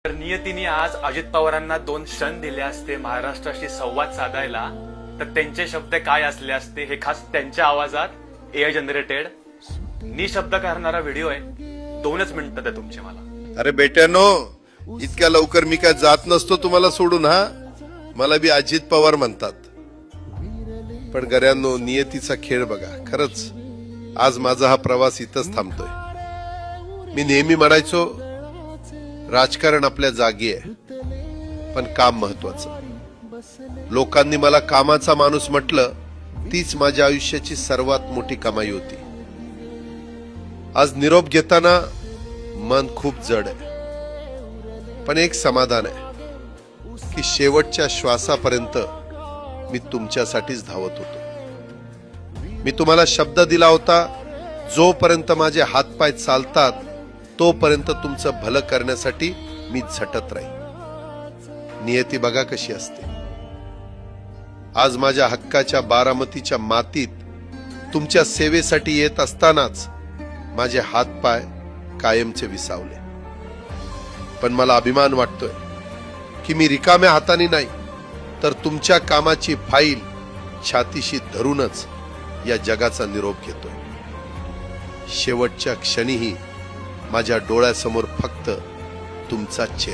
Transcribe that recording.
तर नियतीने आज अजित पवारांना 2 क्षण दिले असते महाराष्ट्राशी संवाद साधायला, तर त्यांचे शब्द काय असले असते हे खास त्यांच्या आवाजात एआय जनरेटेड निशब्द करणारा व्हिडिओ आहे. 2च मिनिटं द्या तुमचे मला. अरे बेट्यानो, इतक्या लवकर मी काय जात नसतो तुम्हाला सोडून. हा, मला बी अजित पवार म्हणतात. पण गऱ्यांनो, नियतीचा खेळ बघा. खरंच आज माझा हा प्रवास इथंच थांबतोय. मी नेहमी म्हणायचो राजकारण आपल्या जागी आहे, पण काम महत्वाचं. लोकांनी मला कामाचा माणूस म्हटलं, तीच माझ्या आयुष्याची सर्वात मोठी कमाई होती. आज निरोप घेताना मन खूप जड आहे, पण एक समाधान आहे की शेवटच्या श्वासापर्यंत मी तुमच्यासाठीच धावत होतो. मी तुम्हाला शब्द दिला होता, जोपर्यंत माझे हातपाय चालतात तोपर्यंत तुमचं भलं करण्यासाठी मी झटत राहील. नियती बघा कशी असते. आज माझ्या हक्काच्या बारामतीच्या मातीत तुमच्या सेवेसाठी येत असतानाच माझे हातपाय कायमचे विसावले. पण मला अभिमान वाटतोय की मी रिकाम्या हाताने नाही, तर तुमच्या कामाची फाईल छातीशी धरूनच या जगाचा निरोप घेतोय. शेवटच्या क्षणीही माझ्या डोळ्यासमोर फक्त तुमचा चेहरा.